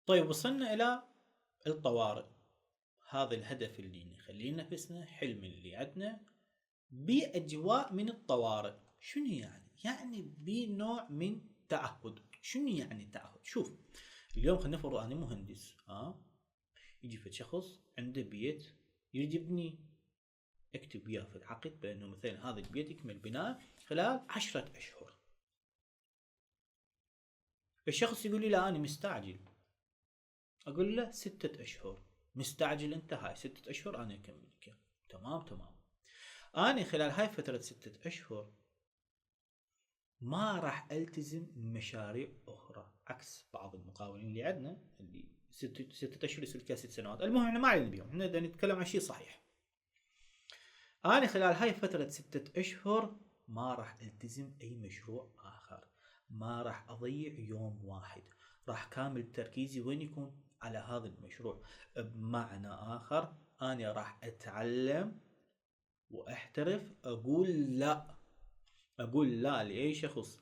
طيب وصلنا إلى الطوارئ. هذا الهدف اللي نخليه نفسنا، حلم اللي عندنا بأجواء من الطوارئ. شنو يعني؟ يعني بنوع من تعهد. شنو يعني تعهد؟ شوف، اليوم خلينا نفرض أنا مهندس، يجي في شخص عنده بيت يريد يبني، اكتب وياه في العقد بأنه مثلا هذا البيت يكمل بناء خلال 10 أشهر. الشخص يقول لي لا أنا مستعجل، أقول له 6 أشهر. مستعجل أنت؟ هاي 6 أشهر أنا أكمل لك. تمام تمام. أنا خلال هاي فترة 6 أشهر ما راح التزم بمشاريع اخرى، عكس بعض المقاولين اللي عندنا اللي 6 اشهر يصير لك 6 سنوات. المهم احنا ما علينا بيهم، احنا نتكلم عن شيء صحيح. انا خلال هاي فترة 6 اشهر ما راح التزم اي مشروع اخر، ما راح اضيع يوم واحد، راح كامل تركيزي وين يكون؟ على هذا المشروع. بمعنى اخر انا راح اتعلم واحترف، اقول لا لاي شخص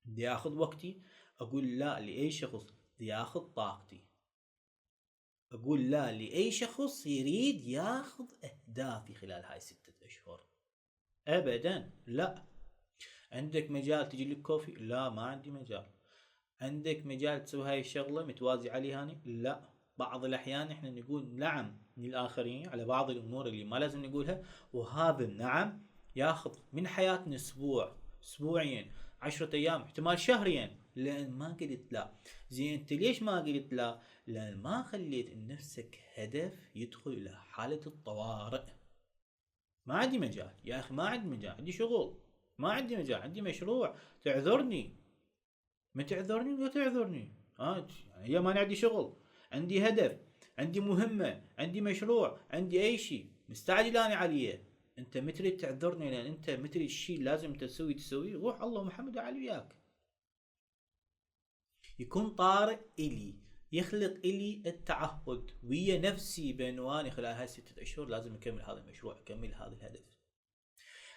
بدي ياخذ وقتي، اقول لا لاي شخص بدي ياخذ طاقتي، اقول لا لاي شخص يريد ياخذ اهدافي خلال هاي 6 اشهر. ابدا لا. عندك مجال تجي لك كوفي؟ لا ما عندي مجال. عندك مجال تسوي هاي الشغله متوازي عليها هاني؟ لا. بعض الاحيان احنا نقول نعم للاخرين على بعض الامور اللي ما لازم نقولها، وهذا النعم ياخذ من حياتنا اسبوع، اسبوعين، 10 ايام، احتمال شهرين، لان ما قلت لا. زين انت ليش ما قلت لا؟ لان ما خليت لنفسك هدف يدخل الى حالة الطوارئ. ما عندي مجال يا اخي، ما عندي مجال، عندي شغل، ما عندي مجال، عندي مشروع، تعذرني. ما تعذرني ولا تعذرني، يعني هي ما عندي شغل، عندي هدف، عندي مهمة، عندي مشروع، عندي اي شيء مستعجل انا عليه. انت متري تعذرني لان انت متري الشيء لازم تسويه، روح الله محمد علي وياك. يكون طارئ الي، يخلق الي التعهد ويا نفسي بانه اني خلال هاي 6 اشهر لازم اكمل هذا المشروع، اكمل هذا الهدف.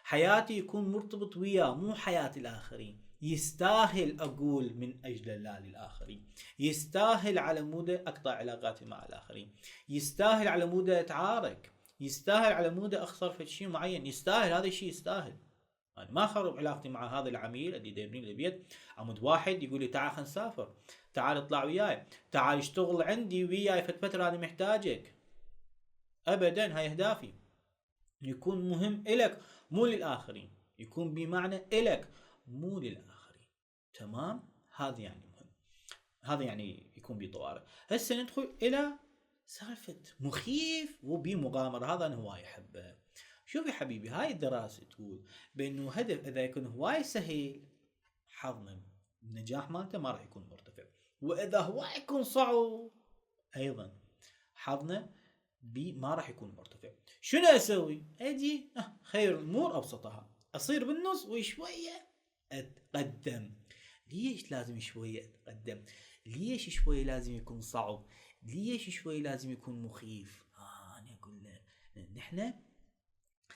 حياتي يكون مرتبط وياه، مو حياة الآخرين. يستاهل أقول من أجل الله للآخرين، يستاهل على مود أقطع علاقاتي مع الآخرين، يستاهل على مود أتعارك، يستاهل على مود أخسر في شيء معين، يستاهل هذا الشيء، يستاهل. أنا ما أخرب علاقتي مع هذا العميل اللي يبني لي البيت عمود واحد يقول لي تعال خلينا نسافر، تعال اطلع وياي، تعال اشتغل عندي وياي فترة أنا محتاجك. أبدا، هاي أهدافي. يكون مهم إلك مو للآخرين، يكون بمعنى إلك مو للآخرين. تمام؟ هذا يعني مهم، هذا يعني يكون بطوارئ. هسه ندخل إلى سالفة مخيف وبمغامرة، هذا أنا هواي أحبه. شوف يا حبيبي، هاي الدراسة تقول بأنه هدف إذا يكون هواي سهل، حظنا النجاح مالته ما راح يكون مرتفع، وإذا هواي يكون صعب أيضا حظنا ما راح يكون مرتفع. شنو اسوي؟ اجي خير الامور ابسطها، اصير بالنص وشويه اتقدم. ليش لازم شويه اتقدم؟ ليش شويه لازم يكون صعب؟ ليش شويه لازم يكون مخيف؟ انا اقول له نحن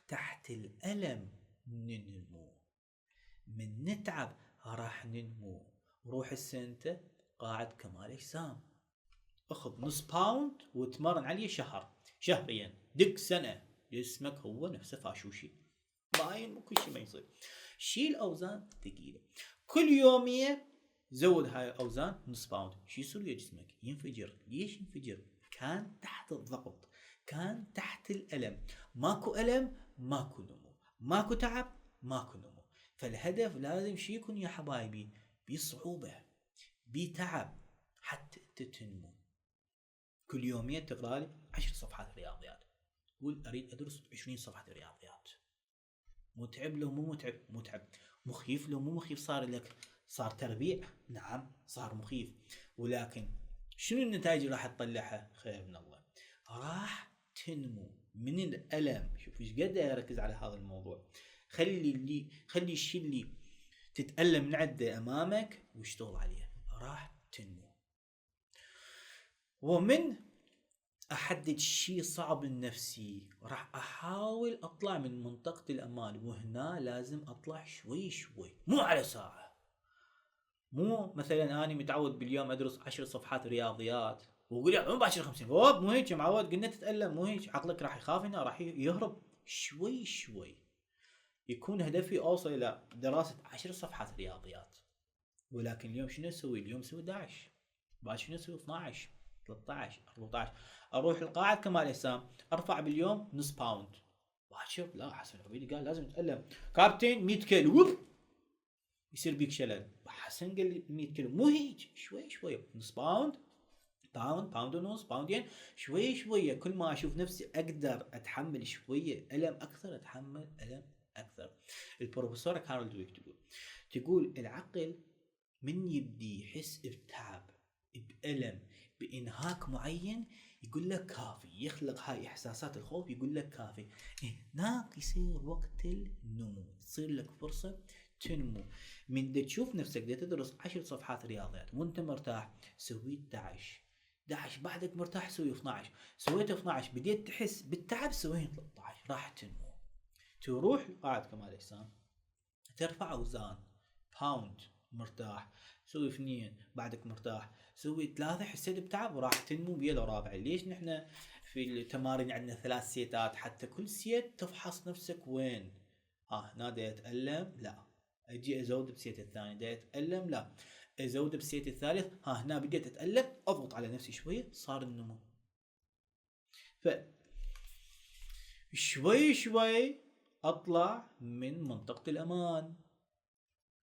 تحت الالم ننمو، من نتعب راح ننمو. روح السنتة قاعد كمال اجسام، اخذ نص باوند وتمرن عليه شهر، شهرين، دق سنه، جسمك هو نفسه فاشوشي، باين وكل شيء ما يصير. شيل اوزان ثقيله كل يوميه، زود هاي الاوزان نص باوند، شو يصير يا جسمك؟ ينفجر. ليش ينفجر؟ كان تحت الضغط، كان تحت الالم. ماكو الم ماكو نمو، ماكو تعب ماكو نمو. فالهدف لازم شي يكون يا حبايبي بصعوبه، بتعب، حتى انت تنمو. كل يوميا تقرا لي 10 صفحات رياضيات، قول اريد ادرس 20 صفحه رياضيات. متعب لو مو متعب؟ متعب. مخيف لو مو مخيف؟ صار لك، صار تربيع، نعم صار مخيف، ولكن شنو النتائج اللي راح تطلعها؟ خير من الله، راح تنمو من الالم. شوف ايش قد اركز على هذا الموضوع. خلي الشيء اللي تتالم من عده امامك واشتغل عليه، راح تنمو. ومن احدد شيء صعب لنفسي راح احاول اطلع من منطقة الامان، وهنا لازم اطلع شوي شوي، مو على ساعة. مو مثلا انا متعود باليوم ادرس 10 صفحات رياضيات وقول يا مباشر 50 هوب، مو هيك معود، قلنا تتألم، مو هيك، عقلك راح يخاف هنا، راح يهرب. شوي شوي يكون هدفي اوصل الى دراسة 10 صفحات رياضيات، ولكن اليوم شنو اسوي؟ اليوم اسوي 11، بعد شنو اسوي؟ 12، 13، 14. اروح القاعة كمال اجسام ارفع باليوم نص باوند، باكر لا حسن عبيدي قال لازم تتألم كابتن 100 كيلو ووب يصير بيك شلل. حسن قال لي 100 كيلو مو هيك، شوي شوي نص باوند، باوند، باوند ونص، باوندين، شوي شوية. كل ما اشوف نفسي اقدر اتحمل شوية الم اكثر اتحمل الم اكثر. البروفيسورة كارول دويك تقول العقل من يبدي يحس بتعب، بألم، بإنهاك معين، يقول لك كافي، يخلق هاي إحساسات الخوف، يقول لك كافي. هناك يصير وقت النمو، تصير لك فرصة تنمو. من دا تشوف نفسك دا تدرس 10 صفحات رياضيات وانت مرتاح، سويت 11 بعدك مرتاح سوي 12، سويت 12 بديت تحس بالتعب سوي 13، راح تنمو. تروح قاعد كمال اجسام ترفع اوزان، باوند مرتاح، سوي 2 بعدك مرتاح، سوي 3 حسيت بتعب وراح تنمو بيد رابع. ليش نحن في التمارين عندنا 3 سيتات؟ حتى كل سيت تفحص نفسك وين. هنا دا يتألم، لا اجي ازود بسيت الثاني، دا يتألم، لا ازود بسيت الثالث، هنا بديت اتألم اضغط على نفسي شوية، صار النمو. ف شوي شوي اطلع من منطقة الامان.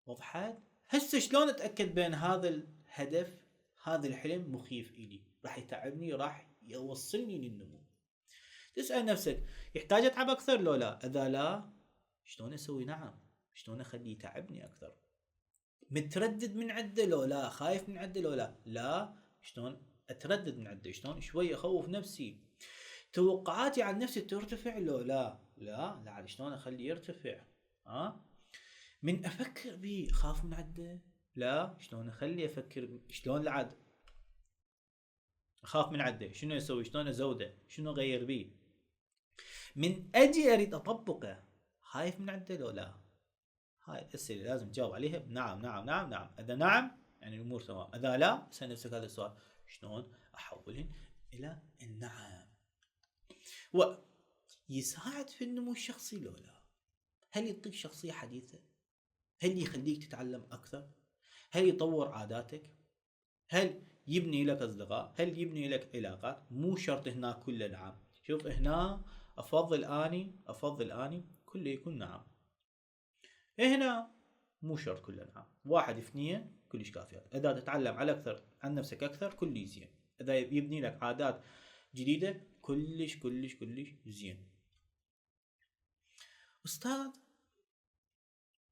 وضحت؟ هسه شلون اتاكد بين هذا الهدف، هذا الحلم مخيف الي، راح يتعبني، راح يوصلني للنمو. تسال نفسك يحتاج اتعب اكثر لو لا؟ اذا لا شلون اسوي؟ نعم، شلون اخليه يتعبني اكثر؟ متردد من عده لو لا؟ خايف من عده لو لا؟ لا، شلون اتردد من عده؟ شلون شوي اخوف نفسي؟ توقعاتي عن نفسي ترتفع لو لا؟ لا شلون اخليه يرتفع؟ من افكر بيه خاف من عده؟ لا، شلون اخلي افكر شلون لعد اخاف من عده؟ شنو اسوي؟ شلون ازوده؟ شنو اغير بيه؟ من اجي اريد اطبقه خايف من عده لو لا؟ هاي الاسئله لازم تجاوب عليها بنعم نعم نعم نعم. اذا نعم يعني الامور تمام، اذا لا اسال نفسك هذا السؤال، شلون احولهن الى النعم؟ ويساعد في النمو الشخصي لو لا؟ هل يعطيك شخصيه حديثه؟ هل يخليك تتعلم اكثر؟ هل يطور عاداتك؟ هل يبني لك اصدقاء؟ هل يبني لك علاقات؟ مو شرط هنا كله نعم. شوف هنا افضل اني كله يكون نعم، هنا مو شرط كله نعم. 1 2 كلش كافيات. اذا تتعلم على اكثر عن نفسك اكثر كل زين، اذا يبني لك عادات جديدة كلش كلش كلش زين. استاذ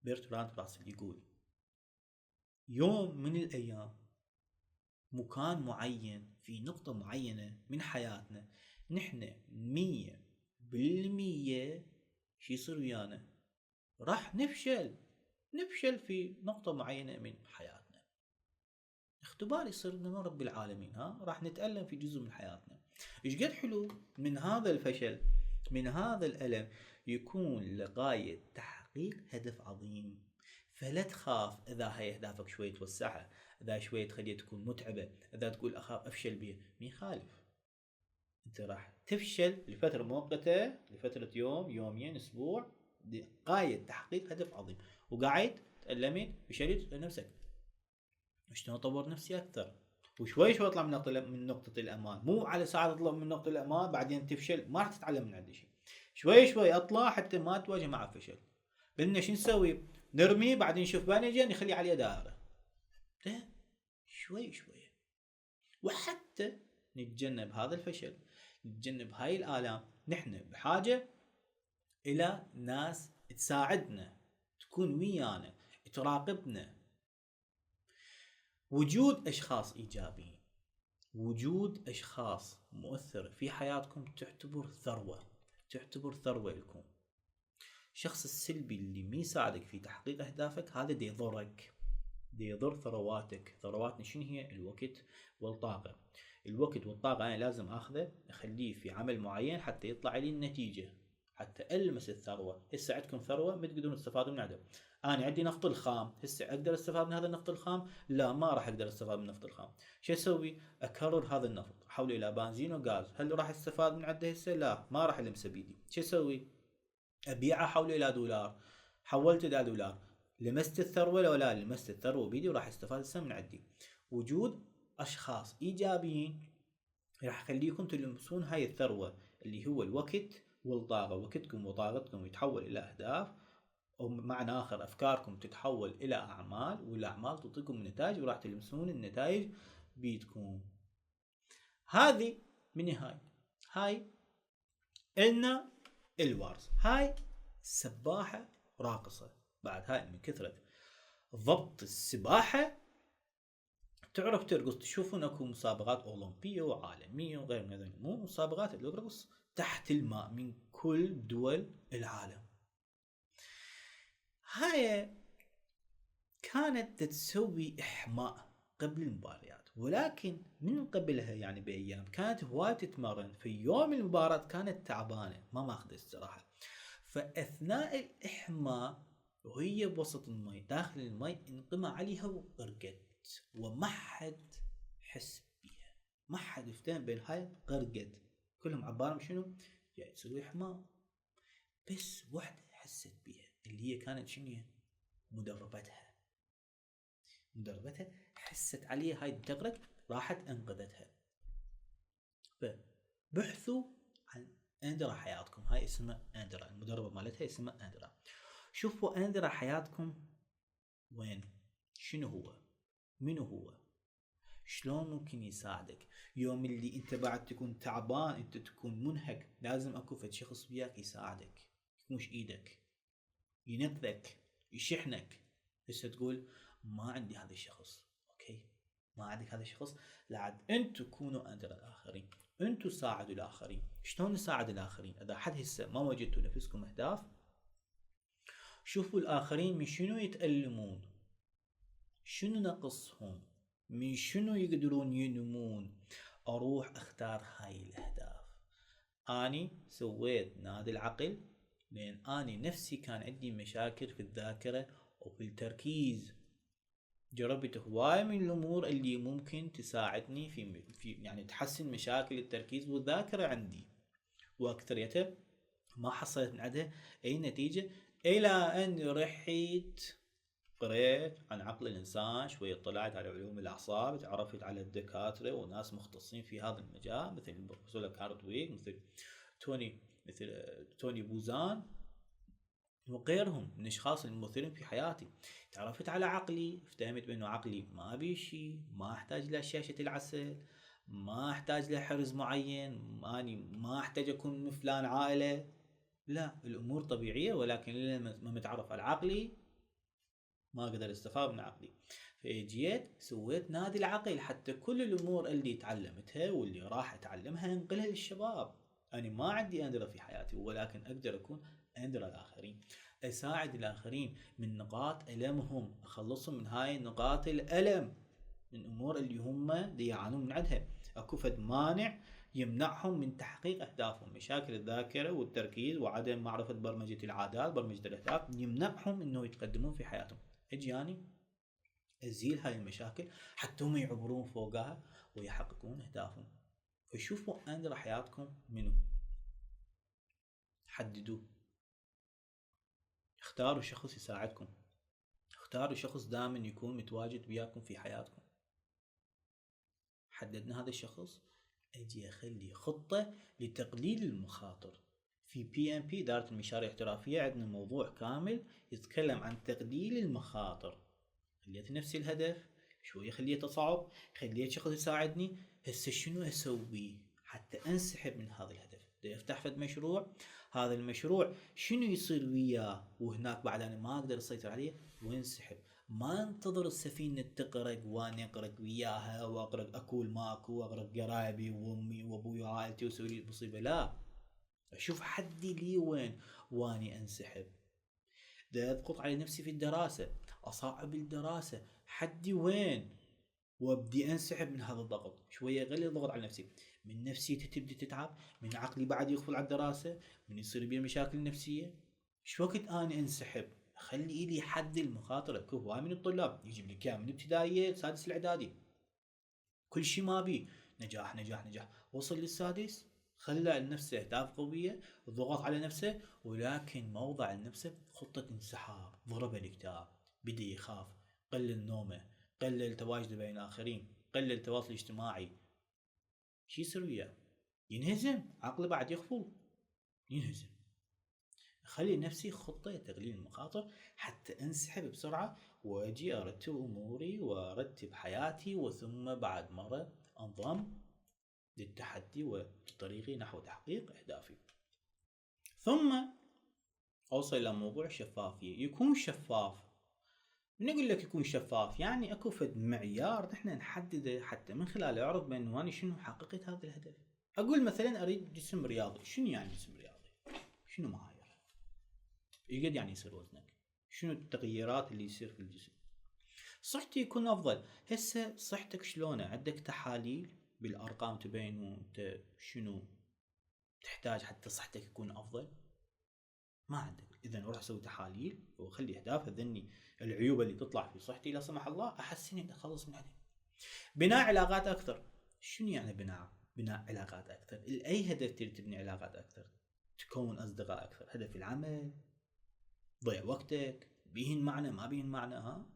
برتراند راسل يقول يوم من الايام مكان معين في نقطة معينة من حياتنا نحن 100% شي يصير ويانا؟ راح نفشل في نقطة معينة من حياتنا، اختبار يصير من رب العالمين، راح نتألم في جزء من حياتنا. ايش قد حلو من هذا الفشل، من هذا الألم يكون لغاية تحقيق هدف عظيم. فلا تخاف اذا هاي اهدافك شوي توسعها، اذا شوي تخليها تكون متعبة، اذا تقول اخاف افشل بها، ما يخالف، انت راح تفشل لفترة مؤقتة، لفترة يوم يومين اسبوع، لغاية تحقيق هدف عظيم. وقاعد تألمت فشلت لنفسك، شلون اطور نفسي اكثر، وشوي شوي اطلع من نقطة الامان. مو على ساعة تطلع من نقطة الامان بعدين تفشل، ما راح تتعلم من عندي شيء. شوي شوي اطلع حتى ما تواجه مع الفشل. قلنا شو نسوي؟ نرمي بعدين نشوف بانجي نخلي عليه دائرة، شوي شوي، وحتى نتجنب هذا الفشل، نتجنب هاي الآلام. نحن بحاجة إلى ناس تساعدنا، تكون ويانا، تراقبنا. وجود أشخاص إيجابيين، وجود أشخاص مؤثر في حياتكم تعتبر ثروة لكم. الشخص السلبي اللي ما يساعدك في تحقيق أهدافك هذا دي يضرك، دي يضر ثرواتك. ثرواتنا شنو هي؟ الوقت والطاقة. الوقت والطاقة أنا لازم أخذه أخليه في عمل معين حتى يطلع لي النتيجة. حتى المس الثروه. هسه عندكم ثروه ما تقدرون تستفادون من عندها. انا عندي نفط الخام، هسه اقدر استفاد من هذا النفط الخام؟ لا، ما راح اقدر استفاد من النفط الخام. شو اسوي؟ اكرر هذا النفط، احوله الى بنزين وغاز. هل راح استفاد من عنده هسه؟ لا، ما راح المسه بيدي. شو اسوي؟ ابيعه، احوله الى دولار. حولته الى دولار، لمست الثروه لو لا؟ لمست الثروه بيدي وراح استفاد هسه من عندي. وجود اشخاص ايجابيين راح يخليكم تلمسون هاي الثروه اللي هو الوقت والطاقه. وقتكم وطاقتكم يتحول الى اهداف، او معنى اخر افكاركم تتحول الى اعمال، والاعمال تعطيكم نتائج وراح تلمسون النتائج بيدكم. هذه من هاي إلنا الوارز. هاي سباحة راقصة. بعد هاي من كثرة ضبط السباحة تعرف ترقص. تشوفون اكو مسابقات اولمبية وعالمية وغير من هذه الامور، مسابقات الرقص تحت الماء من كل دول العالم. هاي كانت تسوي احماء قبل المباريات، ولكن من قبلها يعني بايام كانت هواية تتمرن. في يوم المباراة كانت تعبانة ما ماخذ استراحة، فاثناء الاحماء وهي بوسط المي داخل المي انقمى عليها وغرقت، وما حد حس بيها، ما حد افتهم بين هاي غرقت. كلهم عبارهم شنو؟ جاي تسوي احماء. بس وحده حست بيها اللي هي كانت شنو؟ مدربتها حست عليها هاي تغرق، راحت انقذتها. فبحثوا عن اندرا حياتكم. هاي اسمها اندرا، المدربة مالتها اسمها اندرا. شوفوا اندرا حياتكم وين، شنو هو، منو هو، شلون ممكن يساعدك. يوم اللي انت بعد تكون تعبان، انت تكون منهك، لازم اكو فد شخص وياك يساعدك، يكمش ايدك، ينقذك، يشحنك. هسه تقول ما عندي هذا الشخص. اوكي، ما عندك هذا الشخص، لعد انتو كونوا اندر الاخرين، انتو ساعدوا الاخرين. شلون نساعد الاخرين؟ اذا حد هسه ما وجدتوا نفسكم اهداف، شوفوا الاخرين من شنو يتألمون، شنو نقصهم، من شنو يقدرون ينمون، اروح اختار هاي الاهداف. اني سويت نادي العقل لان اني نفسي كان عندي مشاكل في الذاكرة وفي التركيز. جربت هواي من الامور اللي ممكن تساعدني في يعني تحسن مشاكل التركيز والذاكرة عندي، واكثريتها ما حصلت من عندها اي نتيجة، الى ان رحت قريت عن عقل الانسان شوية، طلعت على علوم الاعصاب، تعرفت على الدكاترة وناس مختصين في هذا المجال مثل البروفيسور كاردويك، مثل توني بوزان وغيرهم من الاشخاص الممثلين في حياتي. تعرفت على عقلي، افتهمت بانه عقلي ما بيشي، ما احتاج لشاشة العسل، ما احتاج لحرز معين، اني ما احتاج اكون من فلان عائلة. لا، الامور طبيعية، ولكن لما ما متعرف على عقلي ما اقدر استفاد من عقلي. فجيت سويت نادي العقل حتى كل الامور اللي تعلمتها واللي راح اتعلمها انقلها للشباب. انا ما عندي اندرة في حياتي، ولكن اقدر اكون اندرة الاخرين، اساعد الاخرين من نقاط المهم، اخلصهم من هاي نقاط الالم، من امور اللي هم يعانون من عندها. اكو فد مانع يمنعهم من تحقيق اهدافهم، مشاكل الذاكره والتركيز وعدم معرفه برمجه العادات، برمجه الاهداف، يمنعهم انه يتقدمون في حياتهم. اجي اني ازيل هاي المشاكل حتى هم يعبرون فوقها ويحققون اهدافهم. فشوفوا اندر حياتكم منو، حددوه، اختاروا شخص يساعدكم، اختاروا شخص دائما يكون متواجد وياكم في حياتكم. حددنا هذا الشخص، اجي اخلي خطة لتقليل المخاطر. في بي ام بي إدارة المشاريع الاحترافية عندنا موضوع كامل يتكلم عن تقليل المخاطر. خليت نفسي الهدف شوية، خليته صعب، خليت شخص يساعدني. هسه شنو اسوي حتى انسحب من هذا الهدف؟ بدي افتح فد مشروع، هذا المشروع شنو يصير وياه وهناك بعد انا ما اقدر اسيطر عليه وانسحب. ما انتظر السفينة تغرق وانا اغرق وياها، واغرق اكل ماكو، واغرق قرايبي وامي وابوي وعائلتي واسوي لي مصيبة. لا، اشوف حدي لي وين واني انسحب. بدي اضغط على نفسي في الدراسة، اصعب الدراسة، حدي وين وابدي انسحب من هذا الضغط شويه، اقلل الضغط على نفسي، من نفسيتي تبدي تتعب، من عقلي بعد يغفل على الدراسه، من يصير بي مشاكل نفسيه. شو وقت انا انسحب اخلي لي حد المخاطره. اكو هواي من الطلاب يجيب لك اياه من ابتدائيه سادس الاعدادي، كل شيء ما بي نجاح نجاح نجاح، وصل للسادس خلى لنفسه اهداف قويه وضغط على نفسه، ولكن ما وضع لنفسه خطه انسحاب، ضرب الاكتئاب، بدا يخاف، قلل نومه، قلل تواجده بين الاخرين، قلل التواصل الاجتماعي. شو يصير وياه؟ ينهزم، عقله بعد يغفل، ينهزم. اخلي لنفسي خطه تقليل المخاطر حتى انسحب بسرعه واجي ارتب اموري وارتب حياتي، وثم بعد مره انضم للتحدي وطريقي نحو تحقيق اهدافي. ثم اوصل الى موضوع الشفافيه. يكون شفاف. من يقول لك يكون شفاف؟ يعني اكو فد معيار نحن نحدده حتى من خلاله اعرف بانه شنو حققت هذا الهدف. اقول مثلا اريد جسم رياضي. شنو يعني جسم رياضي؟ شنو معايير؟ يقد يعني يصير وزنك؟ شنو التغييرات اللي يصير في الجسم؟ صحتي يكون افضل. هسه صحتك شلونه؟ عندك تحاليل بالارقام تبين انت شنو تحتاج حتى صحتك يكون افضل؟ ما عندك. اذا روح اسوي تحاليل وخلي اهداف هذني العيوب اللي تطلع في صحتي لا سمح الله احسن اخلص من عليه. بناء علاقات اكثر. شنو يعني بناء علاقات اكثر؟ لاي هدف تريد تبني علاقات اكثر؟ تكون اصدقاء اكثر، هدف العمل، ضيع وقتك، بيهن معنى ما بيهن معنى. ها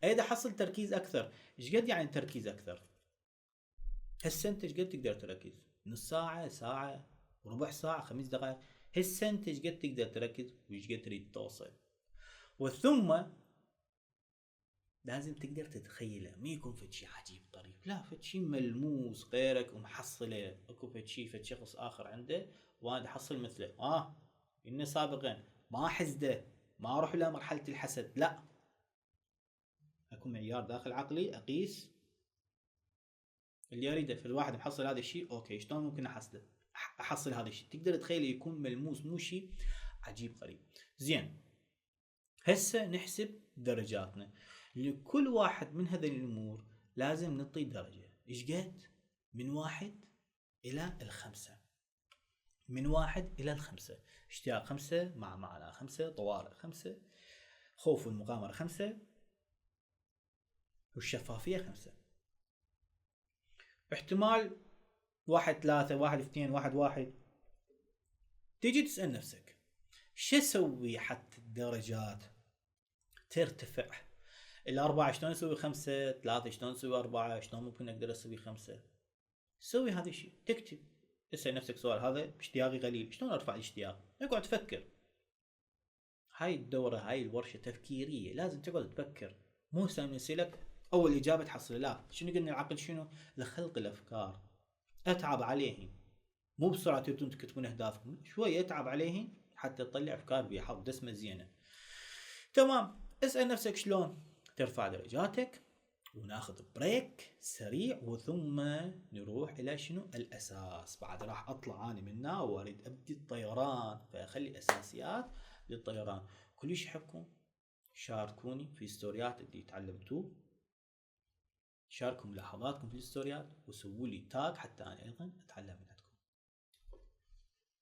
ايد احصل تركيز اكثر. ايش قد يعني تركيز اكثر؟ هسه انت ايش قد تقدر تركز؟ نص ساعه، ساعه، ربع ساعه، 5 دقائق. هسه انت ايش قد تقدر تركز وايش قد تريد توصل. وثم لازم تقدر تتخيله، ما يكون فد شيء عجيب طريف، لا، فد شيء ملموس غيرك ومحصله. اكو فد شيء فد شخص اخر عنده وانا احصل مثله. انه سابقا ما حسده، ما اروح الى مرحله الحسد، لا، اكو معيار داخل عقلي اقيس اللي اريده. في الواحد محصل هذا الشيء، اوكي، شلون ممكن احصل هذا الشيء؟ تقدر تخيله يكون ملموس، مو شيء عجيب غريب. زين، هسه نحسب درجاتنا. لكل واحد من هذه الامور لازم نعطي درجه. ايش قد؟ من 1 إلى 5. من 1 إلى 5. اشتياق 5، معنى 5، طوارئ 5، خوف والمغامرة 5، والشفافية 5. احتمال 1-3، 1-2، 1-1. تيجي تسأل نفسك شو اسوي حتى الدرجات ترتفع؟ 4 شلون اسوي 5؟ 3 شلون اسوي 4؟ شلون ممكن اقدر اسوي 5؟ سوي هذا الشيء، تكتب، اسأل نفسك سؤال: هذا اشتياقي قليل، شلون ارفع الاشتياق؟ اقعد تفكر. هاي الدورة، هاي الورشة تفكيرية، لازم تقعد تفكر، مو سنسألك اول اجابة تحصل. لا، شنو قلنا العقل؟ شنو؟ لخلق الافكار. اتعب عليهن، مو بسرعة تبدون تكتبون اهدافكم، شوية اتعب عليهن حتى تطلع افكار بحظ دسمة زينة. تمام. اسأل نفسك شلون ترفع درجاتك، وناخذ بريك سريع، وثم نروح الى شنو؟ الاساس. بعد راح اطلع انا منها واريد ابدي الطيران، فاخلي اساسيات للطيران. كلش احبكم، شاركوني في ستوريات اللي تعلمتوه، شاركوا ملاحظاتكم في الستوريات، وسووا لي تاج حتى انا ايضا اتعلم منها.